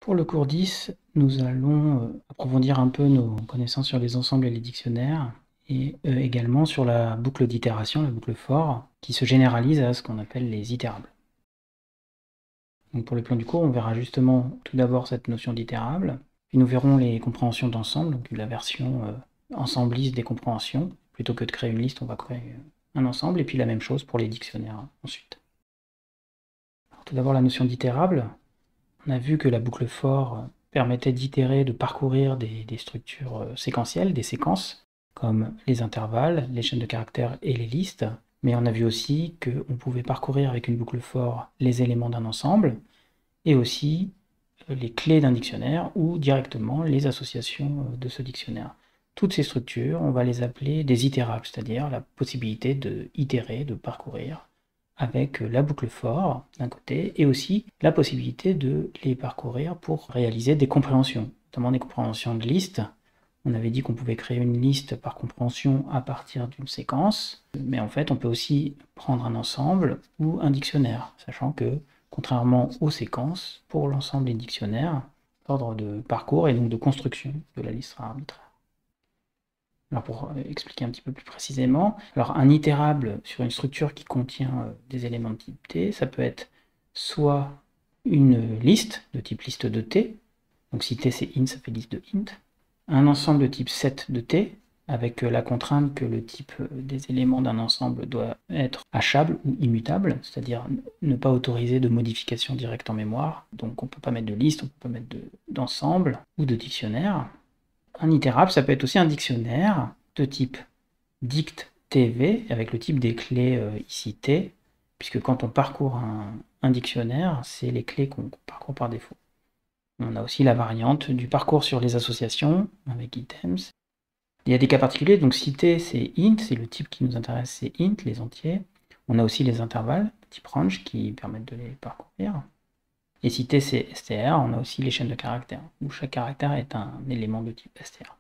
Pour le cours 10, nous allons approfondir un peu nos connaissances sur les ensembles et les dictionnaires, et également sur la boucle d'itération, la boucle for, qui se généralise à ce qu'on appelle les itérables. Donc pour le plan du cours, on verra justement tout d'abord cette notion d'itérable, puis nous verrons les compréhensions d'ensemble, donc la version ensembliste des compréhensions. Plutôt que de créer une liste, on va créer un ensemble, et puis la même chose pour les dictionnaires ensuite. Alors, tout d'abord la notion d'itérable. On a vu que la boucle for permettait d'itérer, de parcourir des structures séquentielles, des séquences, comme les intervalles, les chaînes de caractères et les listes. Mais on a vu aussi qu'on pouvait parcourir avec une boucle for les éléments d'un ensemble, et aussi les clés d'un dictionnaire, ou directement les associations de ce dictionnaire. Toutes ces structures, on va les appeler des itérables, c'est-à-dire la possibilité de itérer, de parcourir, avec la boucle for d'un côté, et aussi la possibilité de les parcourir pour réaliser des compréhensions, notamment des compréhensions de listes. On avait dit qu'on pouvait créer une liste par compréhension à partir d'une séquence, mais en fait on peut aussi prendre un ensemble ou un dictionnaire, sachant que, contrairement aux séquences, pour l'ensemble des dictionnaires, l'ordre de parcours et donc de construction de la liste sera arbitraire. Alors pour expliquer un petit peu plus précisément, alors un itérable sur une structure qui contient des éléments de type T, ça peut être soit une liste de type liste de T, donc si T c'est int, ça fait liste de int, un ensemble de type set de T, avec la contrainte que le type des éléments d'un ensemble doit être hachable ou immutable, c'est-à-dire ne pas autoriser de modification directe en mémoire, donc on ne peut pas mettre de liste, on ne peut pas mettre d'ensemble ou de dictionnaire. Un itérable, ça peut être aussi un dictionnaire de type dict TV, avec le type des clés ici T, puisque quand on parcourt un dictionnaire, c'est les clés qu'on parcourt par défaut. On a aussi la variante du parcours sur les associations, avec items. Il y a des cas particuliers, donc si T c'est int, c'est le type qui nous intéresse, c'est int, les entiers. On a aussi les intervalles, type range, qui permettent de les parcourir. Et si T c'est str, on a aussi les chaînes de caractères, où chaque caractère est un élément de type str.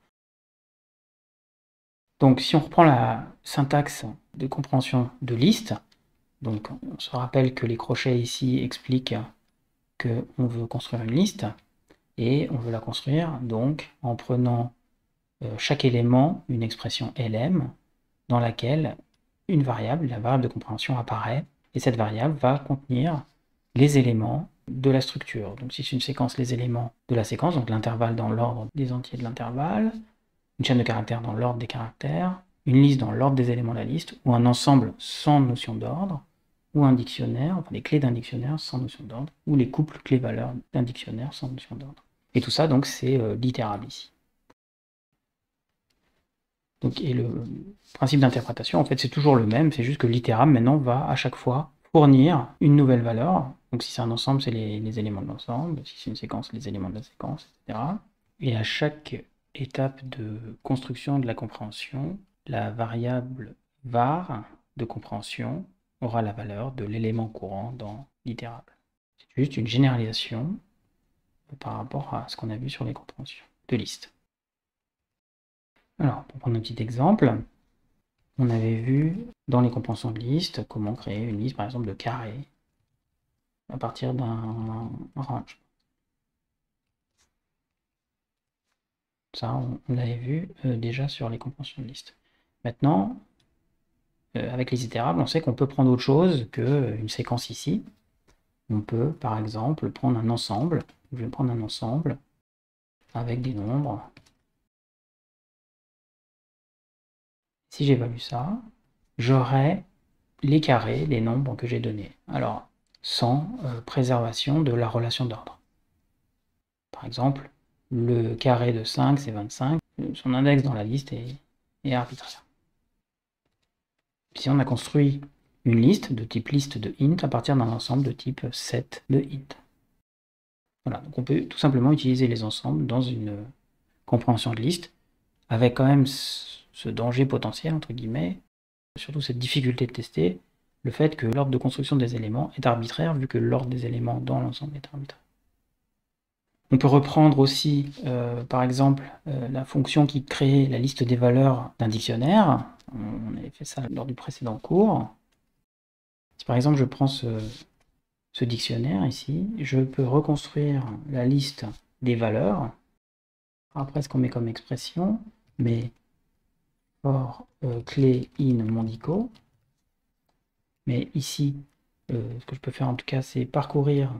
Donc si on reprend la syntaxe de compréhension de liste, donc on se rappelle que les crochets ici expliquent qu'on veut construire une liste, et on veut la construire donc en prenant chaque élément, une expression lm, dans laquelle une variable, la variable de compréhension apparaît, et cette variable va contenir les éléments de la structure. Donc si c'est une séquence, les éléments de la séquence, donc l'intervalle dans l'ordre des entiers de l'intervalle, une chaîne de caractères dans l'ordre des caractères, une liste dans l'ordre des éléments de la liste, ou un ensemble sans notion d'ordre, ou un dictionnaire, enfin les clés d'un dictionnaire sans notion d'ordre, ou les couples clés-valeurs d'un dictionnaire sans notion d'ordre. Et tout ça, donc, c'est l'itérable ici. Donc, et le principe d'interprétation, en fait, c'est toujours le même, c'est juste que l'itérable, maintenant, va à chaque fois fournir une nouvelle valeur. Donc si c'est un ensemble, c'est les éléments de l'ensemble, si c'est une séquence, les éléments de la séquence, etc. Et à chaque étape de construction de la compréhension, la variable var de compréhension aura la valeur de l'élément courant dans l'itérable. C'est juste une généralisation par rapport à ce qu'on a vu sur les compréhensions de liste. Alors, pour prendre un petit exemple, on avait vu dans les compréhensions de liste comment créer une liste, par exemple, de carrés à partir d'un range. Ça, on l'avait vu déjà sur les compréhensions de liste. Maintenant, avec les itérables, on sait qu'on peut prendre autre chose qu'une séquence ici. On peut, par exemple, prendre un ensemble. Je vais prendre un ensemble avec des nombres. Si j'évalue ça, j'aurai les carrés, les nombres que j'ai donnés. Alors, sans préservation de la relation d'ordre. Par exemple, le carré de 5, c'est 25. Son index dans la liste est arbitraire. Si on a construit une liste de type liste de int à partir d'un ensemble de type set de int. Voilà, donc on peut tout simplement utiliser les ensembles dans une compréhension de liste, avec quand même ce danger potentiel, entre guillemets, surtout cette difficulté de tester, le fait que l'ordre de construction des éléments est arbitraire, vu que l'ordre des éléments dans l'ensemble est arbitraire. On peut reprendre aussi, par exemple, la fonction qui crée la liste des valeurs d'un dictionnaire. On avait fait ça lors du précédent cours. Si par exemple je prends ce ce dictionnaire ici, je peux reconstruire la liste des valeurs. Après, ce qu'on met comme expression, mais for clé in mondico. Mais ici, ce que je peux faire en tout cas, c'est parcourir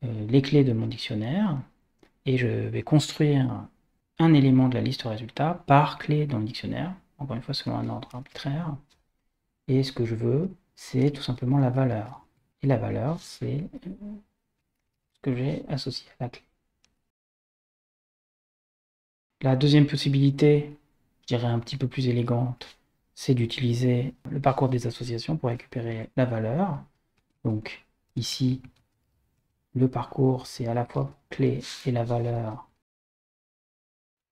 les clés de mon dictionnaire et je vais construire un élément de la liste résultat par clé dans le dictionnaire, encore une fois selon un ordre arbitraire. Et ce que je veux, c'est tout simplement la valeur. Et la valeur, c'est ce que j'ai associé à la clé. La deuxième possibilité, je dirais un petit peu plus élégante, c'est d'utiliser le parcours des associations pour récupérer la valeur. Donc ici, le parcours, c'est à la fois clé et la valeur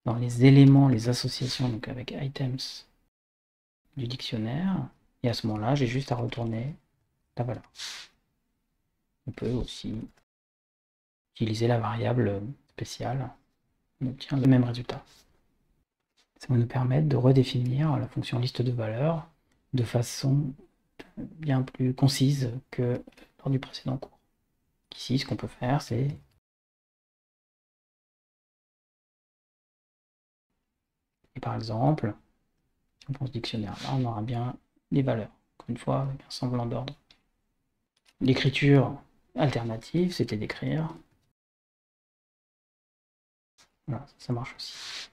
dans les éléments, les associations, donc avec items du dictionnaire. Et à ce moment-là, j'ai juste à retourner la valeur. On peut aussi utiliser la variable spéciale. On obtient le même résultat. Ça va nous permettre de redéfinir la fonction liste de valeurs de façon bien plus concise que lors du précédent cours. Ici, ce qu'on peut faire, c'est par exemple, si on prend ce dictionnaire-là, on aura bien les valeurs, encore une fois, avec un semblant d'ordre. L'écriture alternative, c'était d'écrire. Voilà, ça marche aussi.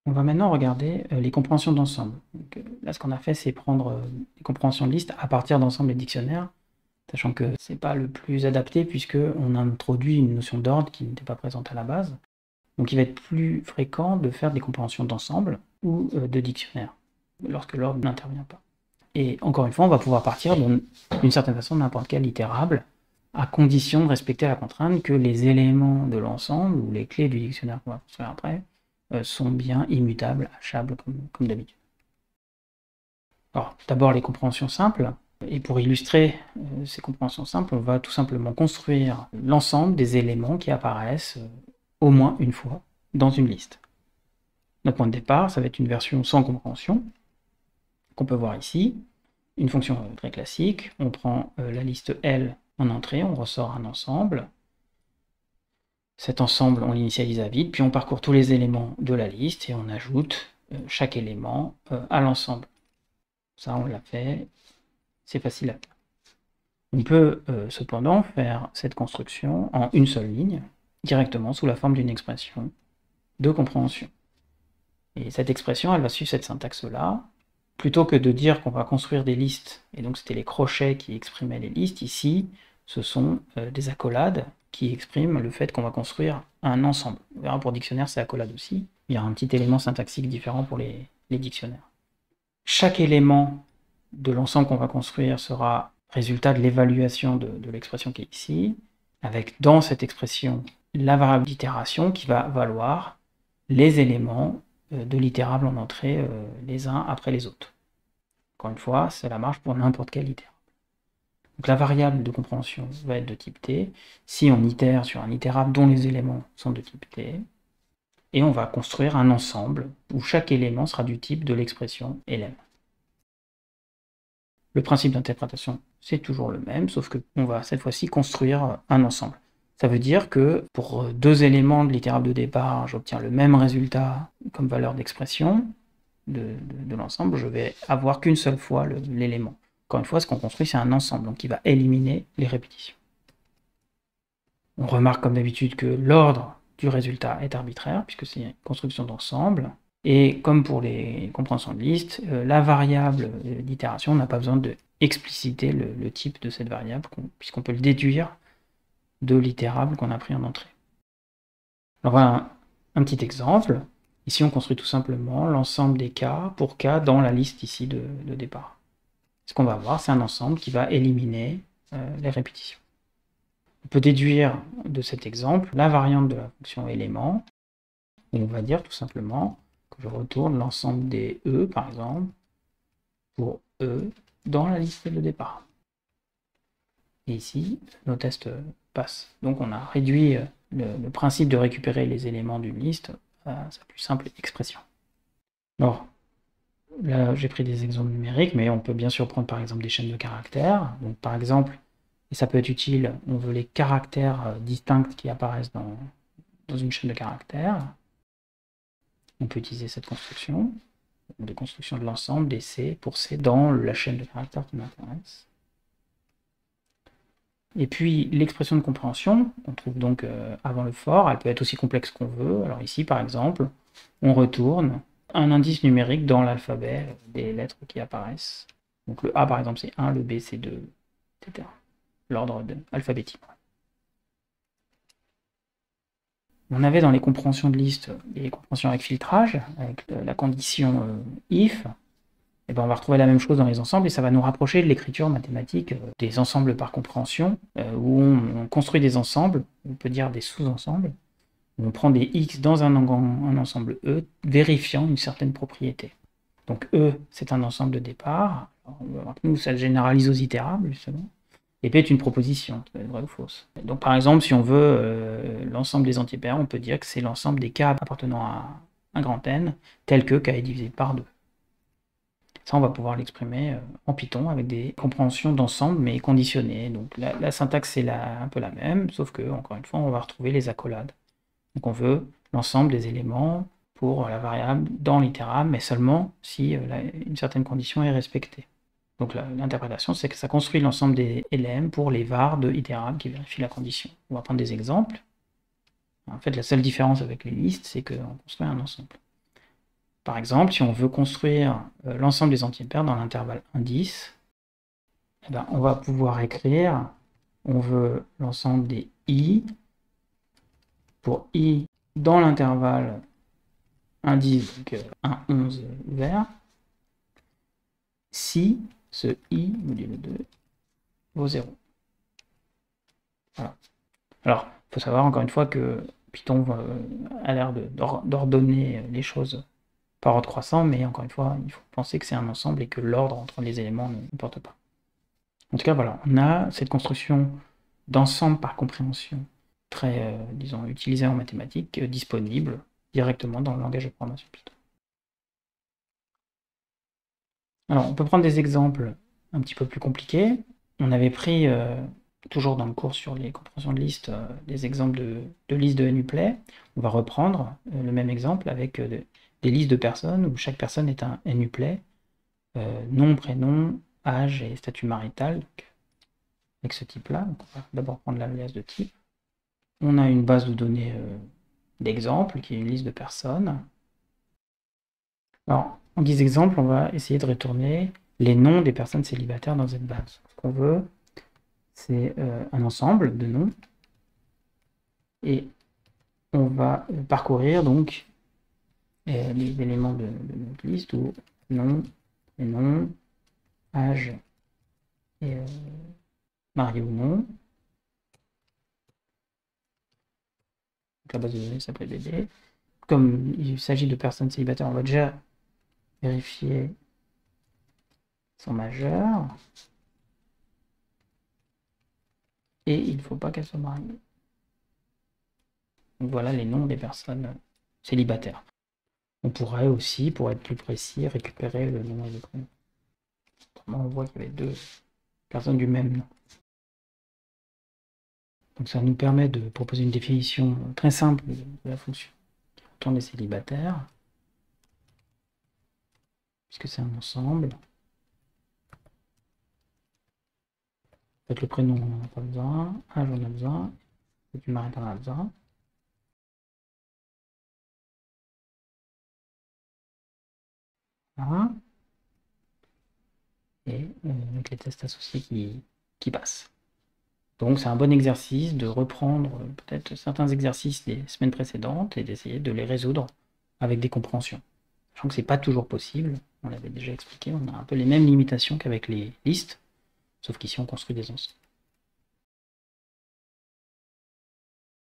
On va maintenant regarder les compréhensions d'ensemble. Là, ce qu'on a fait, c'est prendre les compréhensions de liste à partir d'ensemble et dictionnaires, sachant que c'est pas le plus adapté puisqu'on a introduit une notion d'ordre qui n'était pas présente à la base. Donc il va être plus fréquent de faire des compréhensions d'ensemble ou de dictionnaires, lorsque l'ordre n'intervient pas. Et encore une fois, on va pouvoir partir d'une certaine façon de n'importe quel itérable, à condition de respecter la contrainte que les éléments de l'ensemble, ou les clés du dictionnaire qu'on va construire après, sont bien immutables, hachables, comme d'habitude. Alors, d'abord les compréhensions simples. Et pour illustrer ces compréhensions simples, on va tout simplement construire l'ensemble des éléments qui apparaissent au moins une fois dans une liste. Notre point de départ, ça va être une version sans compréhension, qu'on peut voir ici. Une fonction très classique, on prend la liste L en entrée, on ressort un ensemble. Cet ensemble, on l'initialise à vide, puis on parcourt tous les éléments de la liste et on ajoute chaque élément à l'ensemble. Ça, on l'a fait, c'est facile à faire. On peut cependant faire cette construction en une seule ligne, directement sous la forme d'une expression de compréhension. Et cette expression, elle va suivre cette syntaxe-là. Plutôt que de dire qu'on va construire des listes, et donc c'était les crochets qui exprimaient les listes, ici, ce sont des accolades qui expriment le fait qu'on va construire un ensemble. On verra pour dictionnaire, c'est accolade aussi. Il y a un petit élément syntaxique différent pour les dictionnaires. Chaque élément de l'ensemble qu'on va construire sera résultat de l'évaluation de l'expression qui est ici, avec dans cette expression la variable d'itération qui va valoir les éléments de l'itérable en entrée les uns après les autres. Encore une fois, cela marche pour n'importe quel itérable. Donc la variable de compréhension va être de type T, si on itère sur un itérable dont les éléments sont de type T, et on va construire un ensemble où chaque élément sera du type de l'expression lm. Le principe d'interprétation, c'est toujours le même, sauf qu'on va cette fois-ci construire un ensemble. Ça veut dire que pour deux éléments de l'itérable de départ, j'obtiens le même résultat comme valeur d'expression de l'ensemble, je vais avoir qu'une seule fois l'élément. Encore une fois, ce qu'on construit, c'est un ensemble, donc qui va éliminer les répétitions. On remarque comme d'habitude que l'ordre du résultat est arbitraire, puisque c'est une construction d'ensemble. Et comme pour les compréhensions de liste, la variable d'itération n'a pas besoin d'expliciter le type de cette variable, puisqu'on peut le déduire de l'itérable qu'on a pris en entrée. Alors voilà un petit exemple. Ici, on construit tout simplement l'ensemble des cas pour cas dans la liste ici de départ. Ce qu'on va avoir, c'est un ensemble qui va éliminer les répétitions. On peut déduire de cet exemple la variante de la fonction élément, où on va dire tout simplement que je retourne l'ensemble des E, par exemple, pour E dans la liste de départ. Et ici, nos tests passent. Donc on a réduit le principe de récupérer les éléments d'une liste à sa plus simple expression. Alors, Là, j'ai pris des exemples numériques, mais on peut bien sûr prendre par exemple des chaînes de caractères. Donc par exemple, et ça peut être utile, on veut les caractères distincts qui apparaissent dans une chaîne de caractères. On peut utiliser cette construction, de construction de l'ensemble des C pour C dans la chaîne de caractères qui m'intéresse. Et puis l'expression de compréhension, on trouve donc avant le for, elle peut être aussi complexe qu'on veut. Alors ici par exemple, on retourne un indice numérique dans l'alphabet des lettres qui apparaissent. Donc le A par exemple c'est 1, le B c'est 2, etc. L'ordre alphabétique. On avait dans les compréhensions de liste les compréhensions avec filtrage, avec la condition if. Et ben on va retrouver la même chose dans les ensembles et ça va nous rapprocher de l'écriture mathématique des ensembles par compréhension, où on construit des ensembles, on peut dire des sous-ensembles, où on prend des x dans un ensemble E, vérifiant une certaine propriété. Donc E, c'est un ensemble de départ. Alors, on va voir que nous, ça généralise aux itérables, justement. Et P est une proposition, qui peut être vraie ou fausse. Donc par exemple, si on veut l'ensemble des entiers pairs, on peut dire que c'est l'ensemble des k appartenant à un grand N, tel que k est divisé par 2. Ça, on va pouvoir l'exprimer en Python avec des compréhensions d'ensemble, mais conditionnées. Donc la syntaxe, c'est un peu la même, sauf que, encore une fois, on va retrouver les accolades. Donc on veut l'ensemble des éléments pour la variable dans l'itérable, mais seulement si une certaine condition est respectée. Donc l'interprétation, c'est que ça construit l'ensemble des LM pour les var de itérables qui vérifient la condition. On va prendre des exemples. En fait, la seule différence avec les listes, c'est qu'on construit un ensemble. Par exemple, si on veut construire l'ensemble des entiers pairs dans l'intervalle indice, eh ben, on va pouvoir écrire, on veut l'ensemble des i, pour i dans l'intervalle indice, donc 1, 11 ouvert, si ce i modulo 2 vaut 0. Voilà. Alors, il faut savoir encore une fois que Python a l'air d'ordonner les choses par ordre croissant, mais encore une fois, il faut penser que c'est un ensemble et que l'ordre entre les éléments n'importe pas. En tout cas, voilà, on a cette construction d'ensemble par compréhension très, disons, utilisée en mathématiques, disponible directement dans le langage de programmation Python. Alors, on peut prendre des exemples un petit peu plus compliqués. On avait pris, toujours dans le cours sur les compréhensions de liste, des exemples de listes de NUPLAY. On va reprendre le même exemple avec des listes de personnes où chaque personne est un NUPLAY, nom, prénom, âge et statut marital, donc, avec ce type-là. On va d'abord prendre l'alias de type. On a une base de données d'exemples qui est une liste de personnes. Alors, en guise d'exemple, on va essayer de retourner les noms des personnes célibataires dans cette base. Ce qu'on veut, c'est un ensemble de noms. Et on va parcourir donc les éléments de notre liste où nom, prénom, âge et marié ou non. Donc la base de données s'appelle bébé. Comme il s'agit de personnes célibataires, on va déjà vérifier son majeur. Et il ne faut pas qu'elle soit mariée. Donc voilà les noms des personnes célibataires. On pourrait aussi, pour être plus précis, récupérer le nom et le prénom. Autrement, on voit qu'il y avait deux personnes du même nom. Donc ça nous permet de proposer une définition très simple de la fonction qui retourne les célibataires, puisque c'est un ensemble. En fait, le prénom, on n'en a pas besoin, âge, on a besoin, statut marital, on a besoin. Voilà. Et avec les tests associés qui passent. Donc c'est un bon exercice de reprendre peut-être certains exercices des semaines précédentes et d'essayer de les résoudre avec des compréhensions. Sachant que c'est pas toujours possible, on l'avait déjà expliqué, on a un peu les mêmes limitations qu'avec les listes, sauf qu'ici on construit des ensembles.